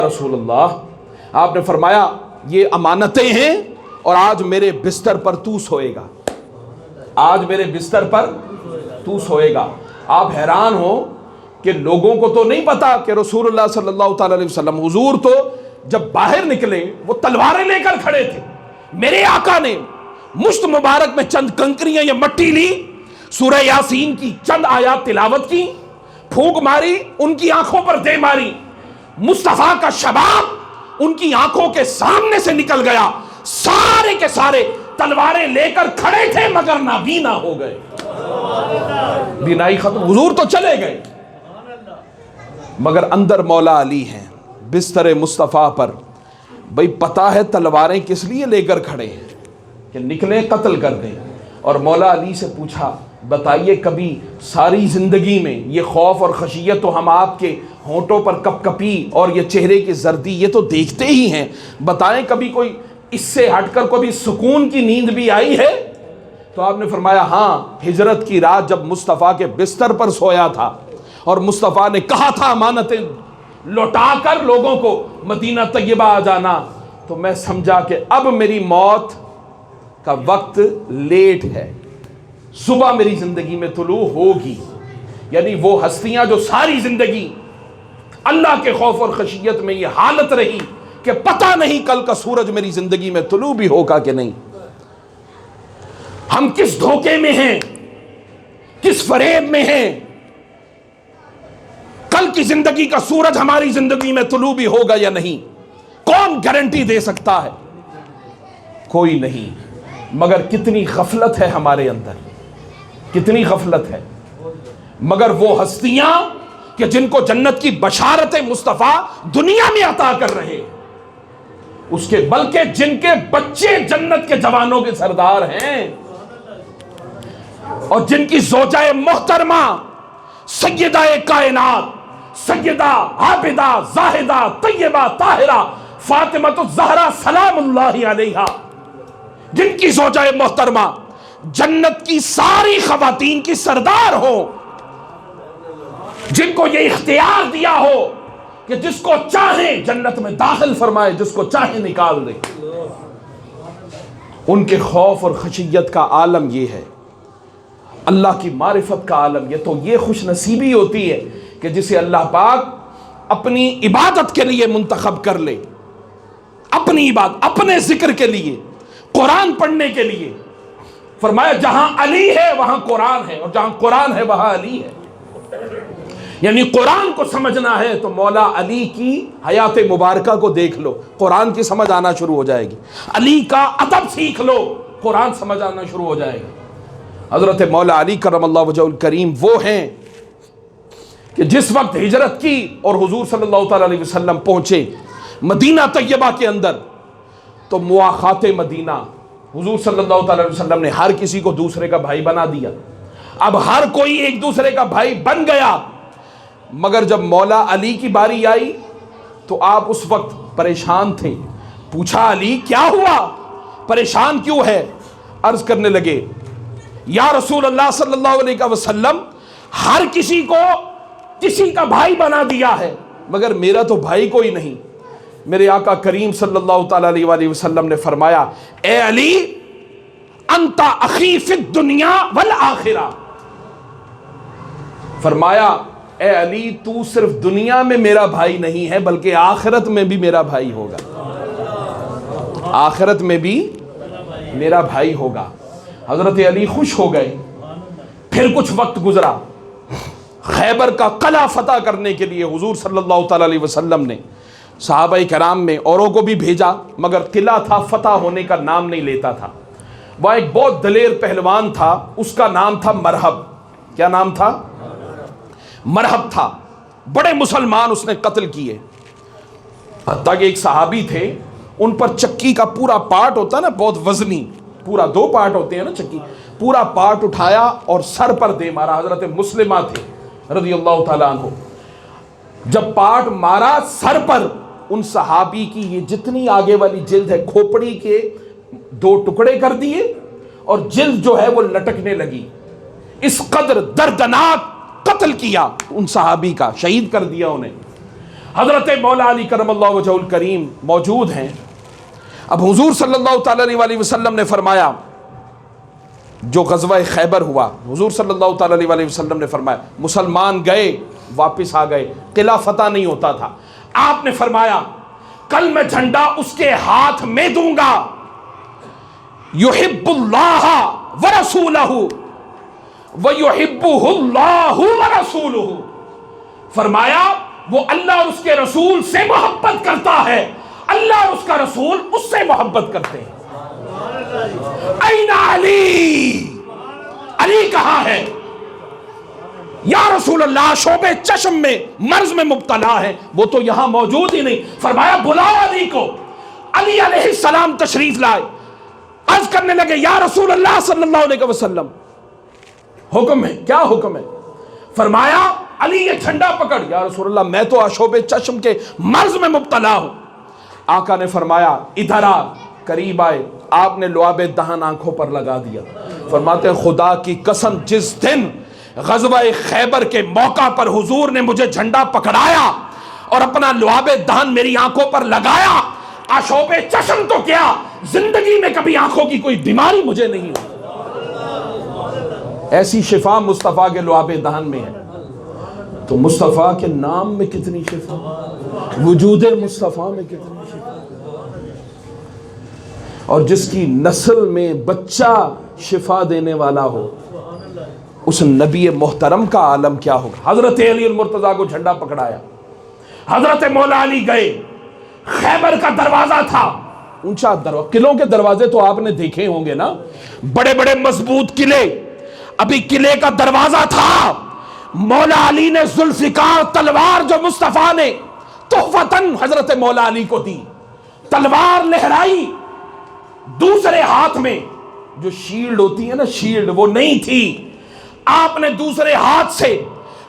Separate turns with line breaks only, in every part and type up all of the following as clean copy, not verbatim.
رسول اللہ، آپ نے فرمایا یہ امانتیں ہیں اور آج میرے بستر پر تو سوئے گا، آج میرے بستر پر تو سوئے گا۔ آپ حیران ہو کہ لوگوں کو تو نہیں پتا کہ رسول اللہ صلی اللہ تعالی علیہ وسلم حضور تو جب باہر نکلے وہ تلواریں لے کر کھڑے تھے، میرے آقا نے مشت مبارک میں چند کنکریاں یا مٹی لی، سورہ یاسین کی چند آیات تلاوت کی، پھونک ماری، ان کی آنکھوں پر دے ماری، مصطفیٰ کا شباب ان کی آنکھوں کے سامنے سے نکل گیا، سارے کے سارے تلواریں لے کر کھڑے تھے مگر نابینا ہو گئے، بینائی ختم، حضور تو چلے گئے مگر اندر مولا علی ہیں بستر مصطفیٰ پر۔ بھئی پتا ہے تلواریں کس لیے لے کر کھڑے ہیں کہ نکلیں قتل کر دیں، اور مولا علی سے پوچھا بتائیے کبھی ساری زندگی میں یہ خوف اور خشیت تو ہم آپ کے ہونٹوں پر کپ کپی اور یہ چہرے کی زردی یہ تو دیکھتے ہی ہیں، بتائیں کبھی کوئی اس سے ہٹ کر کبھی سکون کی نیند بھی آئی ہے؟ تو آپ نے فرمایا ہاں، ہجرت کی رات جب مصطفیٰ کے بستر پر سویا تھا اور مصطفیٰ نے کہا تھا امانتیں لوٹا کر لوگوں کو مدینہ طیبہ آ جانا، تو میں سمجھا کہ اب میری موت کا وقت لیٹ ہے، صبح میری زندگی میں طلوع ہوگی۔ یعنی وہ ہستیاں جو ساری زندگی اللہ کے خوف اور خشیت میں یہ حالت رہی کہ پتہ نہیں کل کا سورج میری زندگی میں طلوع بھی ہوگا کہ نہیں۔ ہم کس دھوکے میں ہیں، کس فریب میں ہیں، کل کی زندگی کا سورج ہماری زندگی میں طلوع بھی ہوگا یا نہیں، کون گارنٹی دے سکتا ہے؟ کوئی نہیں، مگر کتنی غفلت ہے ہمارے اندر، کتنی غفلت ہے۔ مگر وہ ہستیاں کہ جن کو جنت کی بشارت مصطفیٰ دنیا میں عطا کر رہے، اس کے بلکہ جن کے بچے جنت کے جوانوں کے سردار ہیں، اور جن کی زوجہ محترمہ سیدہ کائنات، سیدہ عابدہ زاہدہ طیبہ طاہرہ فاطمہ الزہرا سلام اللہ علیہا، جن کی زوجہ محترمہ جنت کی ساری خواتین کی سردار ہو، جن کو یہ اختیار دیا ہو کہ جس کو چاہیں جنت میں داخل فرمائے، جس کو چاہیں نکال دے، ان کے خوف اور خشیت کا عالم یہ ہے، اللہ کی معرفت کا عالم یہ۔ تو یہ خوش نصیبی ہوتی ہے کہ جسے اللہ پاک اپنی عبادت کے لیے منتخب کر لے، اپنی عبادت، اپنے ذکر کے لیے، قرآن پڑھنے کے لیے۔ فرمایا جہاں علی ہے وہاں قرآن ہے، اور جہاں قرآن ہے وہاں علی ہے۔ یعنی قرآن کو سمجھنا ہے تو مولا علی کی حیات مبارکہ کو دیکھ لو، قرآن کی سمجھ آنا شروع ہو جائے گی۔ علی کا ادب سیکھ لو، قرآن سمجھ آنا شروع ہو جائے گا۔ حضرت مولا علی کرم اللہ وجہہ الکریم وہ ہیں کہ جس وقت ہجرت کی اور حضور صلی اللہ تعالی علیہ وسلم پہنچے مدینہ طیبہ کے اندر، تو مواخات مدینہ، حضور صلی اللہ تعالی علیہ وسلم نے ہر کسی کو دوسرے کا بھائی بنا دیا، اب ہر کوئی ایک دوسرے کا بھائی بن گیا۔ مگر جب مولا علی کی باری آئی تو آپ اس وقت پریشان تھے، پوچھا علی کیا ہوا، پریشان کیوں ہے؟ عرض کرنے لگے یا رسول اللہ صلی اللہ علیہ وسلم ہر کسی کو کسی کا بھائی بنا دیا ہے مگر میرا تو بھائی کوئی نہیں۔ میرے آقا کریم صلی اللہ تعالی علیہ وآلہ وسلم نے فرمایا اے علی انت اخی فی الدنیا والآخرہ، فرمایا اے علی تو صرف دنیا میں میرا بھائی نہیں ہے بلکہ آخرت میں بھی میرا بھائی ہوگا، آخرت میں بھی میرا بھائی ہوگا۔ حضرت علی خوش ہو گئے۔ پھر کچھ وقت گزرا، خیبر کا قلعہ فتح کرنے کے لیے حضور صلی اللہ تعالی علیہ وسلم نے صحابہ کرام میں اوروں کو بھی بھیجا، مگر قلعہ تھا فتح ہونے کا نام نہیں لیتا تھا۔ وہاں ایک بہت دلیر پہلوان تھا، اس کا نام تھا مرہب۔ کیا نام تھا؟ مرہب تھا۔ بڑے مسلمان اس نے قتل کیے، حتیٰ کہ ایک صحابی تھے، ان پر چکی کا پورا پارٹ ہوتا ہے نا، بہت وزنی، پورا 2 پارٹ ہوتے ہیں نا چکی، پورا پارٹ اٹھایا اور سر پر دے مارا۔ حضرت مسلمہ تھے رضی اللہ تعالیٰ عنہ، جب پارٹ مارا سر پر، ان صحابی کی یہ جتنی آگے والی جلد ہے کھوپڑی کے 2 ٹکڑے کر دیے، اور جلد جو ہے وہ لٹکنے لگی۔ اس قدر دردناک قتل کیا ان صحابی کا، شہید کر دیا انہیں۔ हज़रत मौला अली करमल्लाहु वजहुल करीम मौजूद हैं। अब हुजूर सल्लल्लाहु ताला अलैहि वसल्लम ने फरमाया, जो ग़ज़वा खैबर हुआ, हुजूर सल्लल्लाहु ताला अलैहि वसल्लम ने फरमाया, मुसलमान गए वापस आ गए, किला फतह नहीं होता था। आपने फरमाया कल मैं झंडा उसके हाथ में दूंगा, युहिब्बुल्लाह व रसूलहू व युहिब्बुहुल्लाहु व रसूलुहू। फरमाया वो अल्लाह और उसके रसूल से मोहब्बत करता है, अल्लाह और उसका रसूल उससे मोहब्बत करते हैं। ऐना अली, अली कहाँ है? या रसूल अल्लाह शोबे चश्म में मर्ज में मुब्तला है, वो तो यहां मौजूद ही नहीं। फरमाया बुलाओ अली को। अली अलैहिस्सलाम तशरीफ लाए, अर्ज करने लगे या रसूल अल्लाह सल्लल्लाहु अलैहि वसल्लम, हुक्म है। क्या हुक्म है? फरमाया अली ये झंडा पकड़। या रसूल अल्लाह मैं तो आशोबे चश्म के मर्ज में मुब्तला हूं। आका ने फरमाया इधर आ, करीब आए, आपने लुआबे दहन आंखों पर लगा दिया। फरमाते हैं खुदा की कसम जिस दिन ग़ज़वा खैबर के मौका पर हुजूर ने मुझे झंडा पकड़ाया और अपना लुआबे दहन मेरी आंखों पर लगाया, आशोबे चश्म तो क्या जिंदगी में कभी आंखों की कोई बीमारी मुझे नहीं हुई। ऐसी शिफा मुस्तफ़ा के लुआबे दहन में है। तो मुस्तफ़ा के नाम में कितनी शिफा, वजूद मुस्तफ़ा में कितनी शिफा। और जिसकी नस्ल में बच्चा शिफा देने वाला हो, उस नबी मोहतरम का आलम क्या होगा। हजरत अली मुर्तज़ा को झंडा पकड़ाया, हजरत मौला अली गए, खैबर का दरवाजा था, ऊंचा दरवाजा। किलों के दरवाजे तो आपने देखे होंगे ना, बड़े बड़े मजबूत किले। अभी किले का दरवाजा था, मौला अली ने जुल्फिकार तलवार जो मुस्तफा ने तोहफतन हजरत मौला अली को दी, तलवार लहराई। दूसरे हाथ में जो शील्ड होती है ना, शील्ड वो नहीं थी। आपने दूसरे हाथ से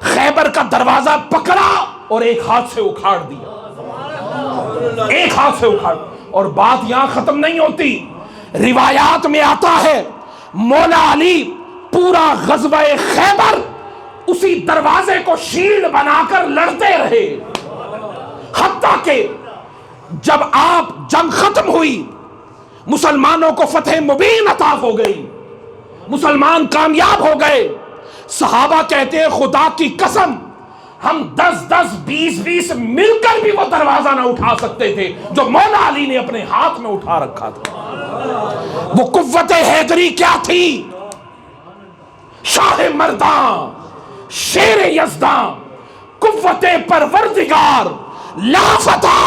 खैबर का दरवाजा पकड़ा और एक हाथ से उखाड़ दिया, एक हाथ से उखाड़। और बात यहां खत्म नहीं होती, रिवायात में आता है मौला अली पूरा ग़ज़वा खैबर उसी दरवाजे को शील्ड बनाकर लड़ते रहे, हत्ता के जब आप जंग खत्म हुई, मुसलमानों को फतह मुबीन अता हो गई, मुसलमान कामयाब हो गए। सहाबा कहते हैं खुदा की कसम हम 10-10, 20-20 मिलकर भी वो दरवाजा ना उठा सकते थे जो मौला अली ने अपने हाथ में उठा रखा था। वो कुव्वत हैदरी क्या थी? शाह मर्दां, शेर यज़दां, कुव्वत परवरदिगार, ला फता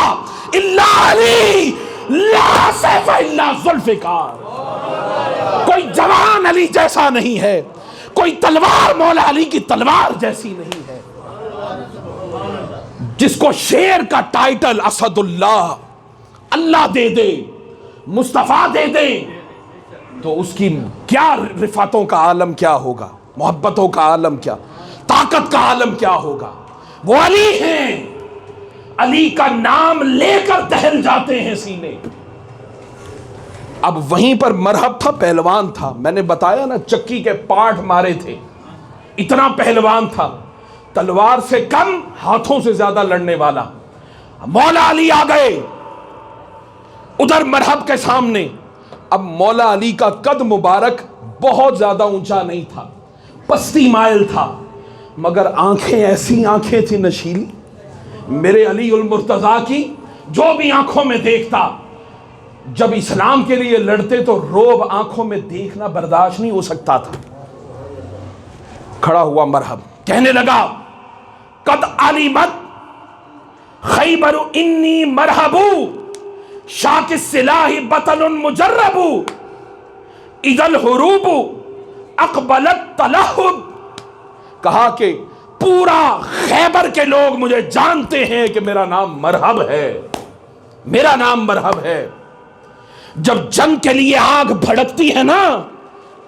इल्ला अली, ला सैफ इल्ला जुल्फिकार। कोई जवान अली जैसा नहीं है, कोई तलवार मौला अली की तलवार जैसी नहीं है। जिसको शेर का टाइटल असदुल्लाह अल्लाह दे दे, मुस्तफा दे दे, तो उसकी क्या रिफातों का आलम क्या होगा, मोहब्बतों का आलम क्या, ताकत का आलम क्या होगा। वो अली हैं, अली का नाम लेकर दहल जाते हैं सीने। अब वहीं पर मरहब था, पहलवान था, मैंने बताया ना चक्की के पाठ मारे थे, इतना पहलवान था, तलवार से कम हाथों से ज्यादा लड़ने वाला। मौला अली आ गए उधर मरहब के सामने। अब मौला अली का कद मुबारक बहुत ज्यादा ऊंचा नहीं था, पस्ती माइल था, मगर आंखें ऐसी आंखें थी नशीली मेरे अली उल मुर्तजा की, जो भी आंखों में देखता। जब इस्लाम के लिए लड़ते तो रोब आंखों में देखना बर्दाश्त नहीं हो सकता था। खड़ा हुआ मरहब, कहने लगा कद अलीमत खैबर इन्नी मरहबू शाकिस सिलाही बतनुन मुजर्रबू इदल हुरूबू अकबलत तलहुब। कहा कि पूरा खैबर के लोग मुझे जानते हैं कि मेरा नाम मरहब है, मेरा नाम मरहब है। जब जंग के लिए आग भड़कती है ना,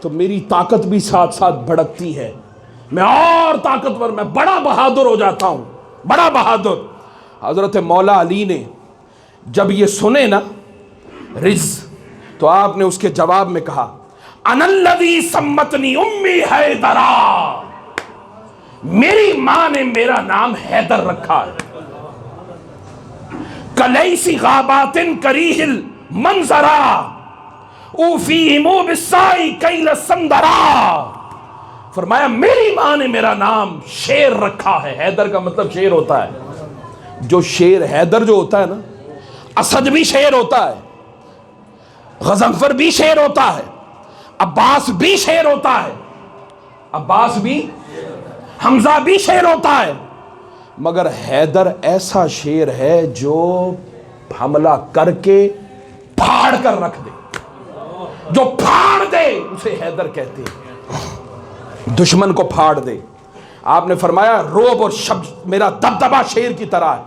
तो मेरी ताकत भी साथ साथ भड़कती है, मैं और ताकतवर, मैं बड़ा बहादुर हो जाता हूं, बड़ा बहादुर। हजरत मौला अली ने जब ये सुने ना रिज, तो आपने उसके जवाब में कहा अनल्लज़ी सम्मतनी उम्मी हैदरा, मेरी मां ने मेरा नाम हैदर रखा है। कलैसी गाबातिन करीहिल मंजरा ऊफीहिमु बिस्साई कैल संदरा। फरमाया मेरी माँ ने मेरा नाम शेर रखा है। हैदर का मतलब शेर होता है। जो शेर हैदर जो होता है ना, असद भी शेर होता है, गजनफर भी शेर होता है, अब्बास भी शेर होता है, अब्बास भी, हमजा भी शेर होता है, मगर हैदर ऐसा शेर है जो हमला करके फाड़ कर रख दे, जो फाड़ दे उसे हैदर कहते हैं, दुश्मन को फाड़ दे। आपने फरमाया रोब और शब्द मेरा दबदबा शेर की तरह है।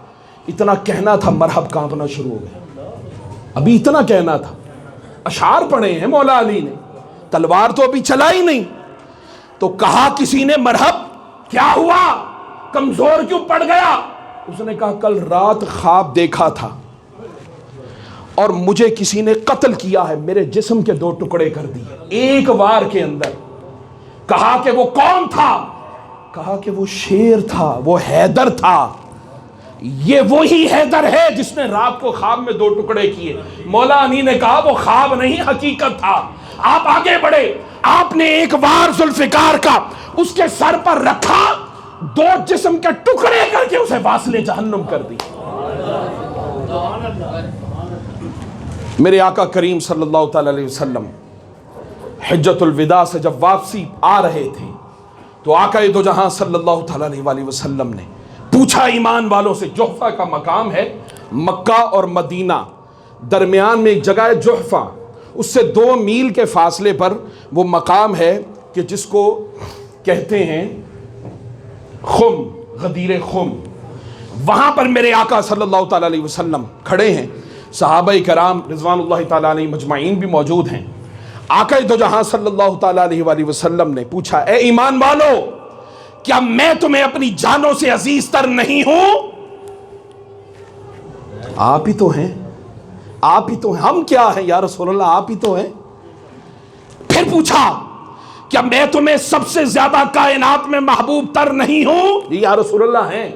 इतना कहना था, मरहब कांपना शुरू हो गया। अभी इतना कहना था, अशार पढ़े हैं मौला अली ने, तलवार तो अभी चला ही नहीं। तो कहा किसी ने मरहब क्या हुआ, कमजोर क्यों पड़ गया? उसने कहा कल रात ख्वाब देखा था और मुझे किसी ने कत्ल किया है, मेरे जिस्म के 2 टुकड़े कर दिए एक वार के अंदर। कहा कि वो कौन था? कहा कि वो शेर था, वो हैदर था। ये वही हैदर है जिसने रात को ख्वाब में 2 टुकड़े किए। मौला अली ने कहा वो ख्वाब नहीं हकीकत था। आप आगे बढ़े, आपने एक वार जुल्फिकार का उसके सर पर रखा, 2 जिस्म के टुकड़े करके उसे वासले जहन्नुम कर दी। मेरे आका करीम सल्लल्लाहु तआला अलैहि वसल्लम हिज्जतुल विदा से जब वापसी आ रहे थे तो आका दो जहां सल्लल्लाहु तआला अलैहि वसल्लम ने पूछा ईमान वालों से। जुहफा का मकाम है, मक्का और मदीना दरमियान में एक जगह है जुहफा, उससे 2 मील के फासले पर वो मकाम है कि जिसको कहते हैं खुम, गदीर खुम। वहां पर मेरे आका सल्लल्लाहु तआला अलैहि वसल्लम खड़े हैं, सहाबाए कराम रिज़वानुल्लाहि तआला अलैहिम मजमाइन भी मौजूद हैं। आका दो जहां सल्लल्लाहु तआला अलैहि वसल्लम ने पूछा, ए ईमान वालो, क्या मैं तुम्हें अपनी जानों से अजीज तर नहीं हूं? आप ही तो हैं, आप ही तो हैं। हम क्या हैं या रसूलल्लाह, आप ही तो हैं। फिर पूछा, क्या मैं तुम्हें सबसे ज्यादा कायनात में महबूब तर नहीं हूं? या रसूलल्लाह हैं।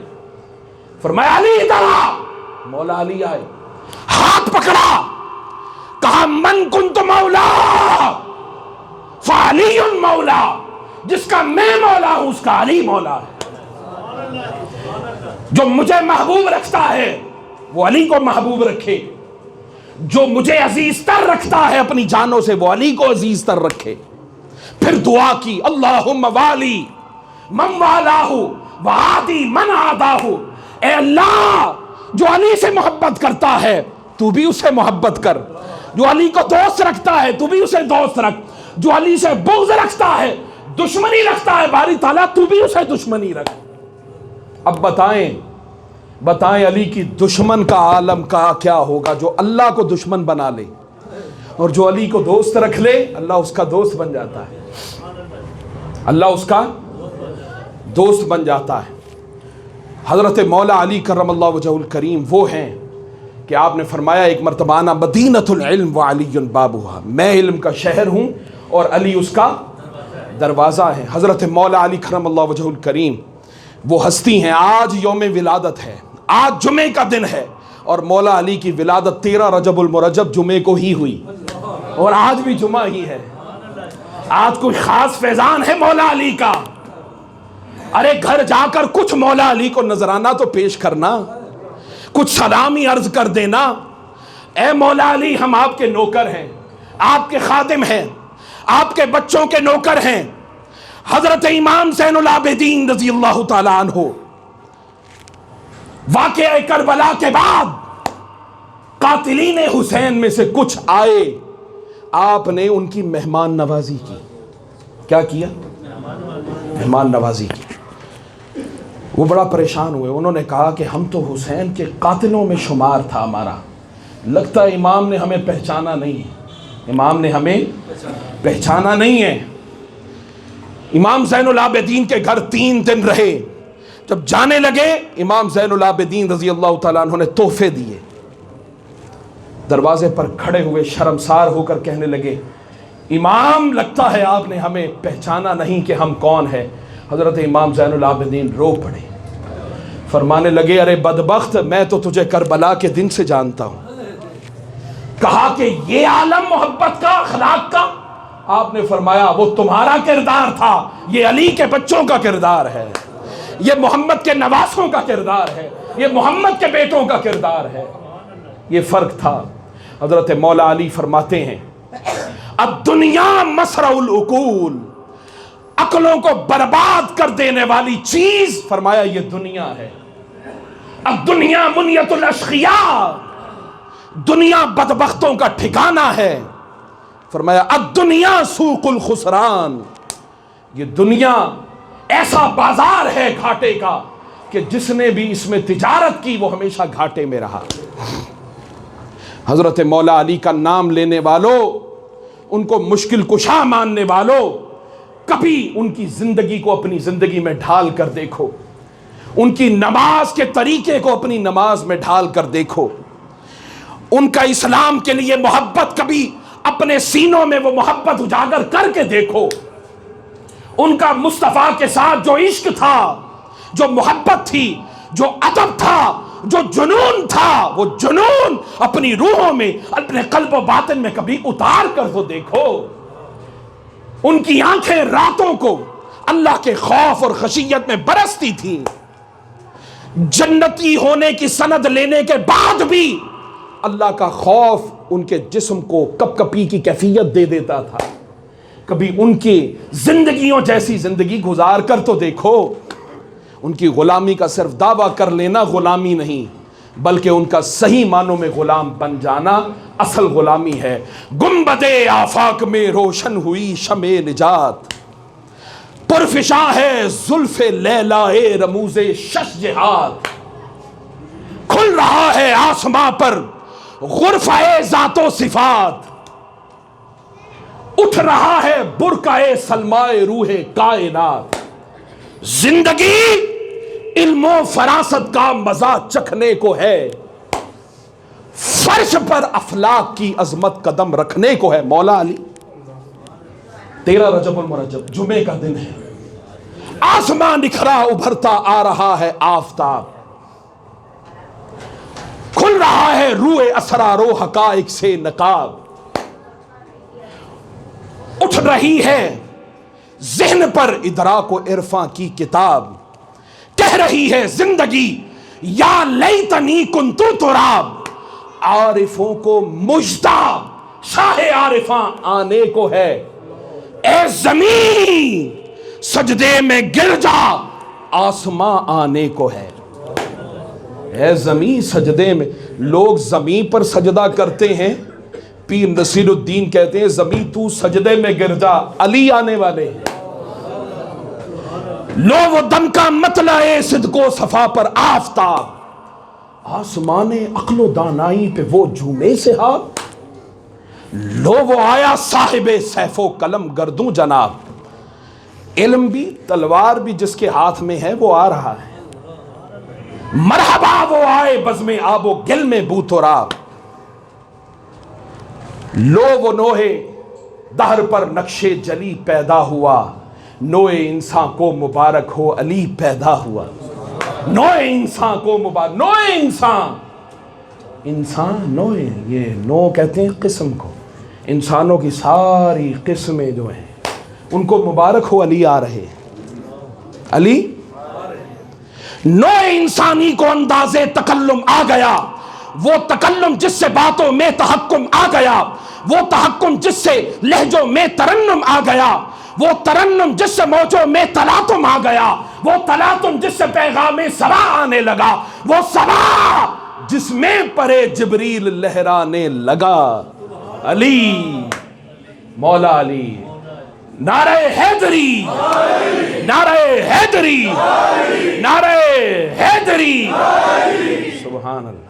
फरमाया अली इधर आ। मौला अली आए, हाथ पकड़ा, कहा मन कुंत मौला फ़अलियुन मौला, जिसका मैं मौला हूं उसका अली मौला है। जो मुझे महबूब रखता है वो अली को महबूब रखे, जो मुझे अजीज तर रखता है अपनी जानों से वो अली को अजीज तर रखे। फिर दुआ की, अल्लाहुम्मा वाली मन वालाहु वादी मन आदाहु। ए अल्लाह, जो अली से मोहब्बत करता है तू भी उसे मोहब्बत कर, जो अली को दोस्त रखता है तू भी उसे दोस्त रख, जो अली से बुग़्ज़ रखता है, दुश्मनी रखता है बारी ताला, तू भी उसे दुश्मनी रख। अब बताएं अली की दुश्मन का आलम का क्या होगा? जो अल्लाह को दुश्मन बना ले और जो अली को दोस्त रख ले, अल्लाह उसका दोस्त बन जाता है, अल्लाह उसका दोस्त बन जाता है। हज़रत मौला अली करमल्लाहु वजहुल करीम वो हैं कि आपने फरमाया एक मर्तबाना, मदीनतुल इल्म व अलीयुन बाबुहा, मैं इल्म का शहर हूँ और अली उसका दरवाज़ा है। हज़रत मौला अली करमल्लाहु वजहुल करीम वो हस्ती हैं। आज यौम विलादत है, आज जुमे का दिन है और मौला अली की विलादत 13 रजबुल मुरज्जब जुमे को ही हुई और आज भी जुमा ही है। आज कोई ख़ास फैज़ान है मौला अली का। अरे घर जाकर कुछ मौला अली को नजराना तो पेश करना, कुछ सलामी अर्ज कर देना। ए मौला अली, हम आपके नौकर हैं, आपके खादिम हैं, आपके बच्चों के नौकर हैं। हजरत इमाम ज़ैनुल आबिदीन रज़ियल्लाहु ताला अन्हु वाक़या करबला के बाद कातिलीन हुसैन में से कुछ आए, आपने उनकी मेहमान नवाजी की। क्या किया? मेहमान नवाजी की। वो बड़ा परेशान हुए, उन्होंने कहा कि हम तो हुसैन के कातिलों में शुमार था हमारा, लगता है इमाम ने हमें पहचाना नहीं है, इमाम ने हमें पहचाना नहीं है। इमाम ज़ैनुल आबिदीन के घर 3 दिन रहे, जब जाने लगे इमाम ज़ैनुल आबिदीन रज़ियल्लाहु ताला अन्हु ने तोहफे दिए। दरवाजे पर खड़े हुए शर्मसार होकर कहने लगे, इमाम लगता है आपने हमें पहचाना नहीं कि हम कौन है। हज़रत इमाम ज़ैनुल आबिदीन रो पड़े, फरमाने लगे अरे बदबख्त, मैं तो तुझे करबला के दिन से जानता हूं। कहा कि ये आलम मोहब्बत का, अखलाक का। आपने फरमाया वो तुम्हारा किरदार था, ये अली के बच्चों का किरदार है, ये मोहम्मद के नवासों का किरदार है, ये मोहम्मद के बेटों का किरदार है। ये फर्क था। हजरत मौला अली फरमाते हैं अब दुनिया मसरउल उकूल, अक्लों को बर्बाद कर देने वाली चीज, फरमाया ये दुनिया है। अब दुनिया मुनियतुल अश्किया, दुनिया बदबख्तों का ठिकाना है। फरमाया अब दुनिया सूकुल खुसरान, ये दुनिया ऐसा बाजार है घाटे का कि जिसने भी इसमें तिजारत की वो हमेशा घाटे में रहा। हजरत मौला अली का नाम लेने वालों, उनको मुश्किल कुशा मानने वालों, कभी उनकी जिंदगी को अपनी जिंदगी में ढाल कर देखो, उनकी नमाज के तरीके को अपनी नमाज में ढाल कर देखो, उनका इस्लाम के लिए मोहब्बत, कभी अपने सीनों में वो मोहब्बत उजागर करके देखो। उनका मुस्तफा के साथ जो इश्क था, जो मोहब्बत थी, जो अदब था, जो जुनून था, वो जुनून अपनी रूहों में, अपने कल्ब व बातिन में कभी उतार कर तो देखो। उनकी आंखें रातों को अल्लाह के खौफ और खशियत में बरसती थी। जन्नती होने की सनद लेने के बाद भी अल्लाह का खौफ उनके जिस्म को कपकपी की कैफियत दे देता था। कभी उनकी जिंदगियों जैसी जिंदगी गुजार कर तो देखो। उनकी गुलामी का सिर्फ दावा कर लेना गुलामी नहीं, बल्कि उनका सही मानों में गुलाम बन जाना असल गुलामी है। गुंबदे आफाक में रोशन हुई शमे निजात, पुरफिशा है जुल्फे लैलाए रमूजे शश जिहाद। खुल रहा है आसमां पर गुरफाए जातो सिफात, उठ रहा है बुरकाए सलमाए रूहे कायनात। जिंदगी इल्मो फरासत का मजा चखने को है, फर्श पर अफलाक की अजमत कदम रखने को है। मौला अली 13 रजबुल मुरज्जब जुमे का दिन है, आसमां निखरा उभरता आ रहा है आफताब, खुल रहा है रूए असरारो हकाइक से नकाब, उठ रही है ज़हन पर इदराको इरफां की किताब, कह रही है जिंदगी या लैतनी कुन्तु तुराब। आरिफों को मुज्दा शाहे आरिफां आने को है, ए ज़मीन सजदे में गिर जा आसमां आने को है। ए ज़मीन सजदे में, लोग ज़मीन पर सजदा करते हैं, पीर नसीरुद्दीन कहते हैं ज़मीन तू सजदे में गिर जा, अली आने वाले हैं। लो वो दम का मतलाए सिद्को सफा पर आफताब, आसमाने अक्लो दानाई पे वो झूमे से हाथ। लो वो आया साहिबे सैफो कलम गर्दू जनाब, इल्म भी तलवार भी जिसके हाथ में है वो आ रहा है। मरहबा वो आए बज़्मे आबो गिल में बूतोराब। लो वो नोहे दहर पर नक्शे जली पैदा हुआ, नोए इंसान को मुबारक हो अली पैदा हुआ। नोए इंसान को मुबारक, नोए इंसान, इंसान नोए, ये नो कहते हैं किस्म को, इंसानों की सारी किस्में जो हैं उनको मुबारक हो अली आ रहे हैं। अली नोए इंसानी को अंदाजे तकल्लुम आ गया, वो तकल्लुम जिससे बातों में तहक्कुम आ गया, वो तहक्कुम जिससे लहजों में तरन्नुम आ गया, वो तरन्नुम जिससे मौजों में तलातुम आ गया, वो तलातुम जिससे पैगामे सबा आने लगा, वो सबा जिसमें परे जिब्रील लहराने लगा। अली, मौला अली, नारे हैदरी, नारे हैदरी, नारे हैदरी, सुभान अल्लाह।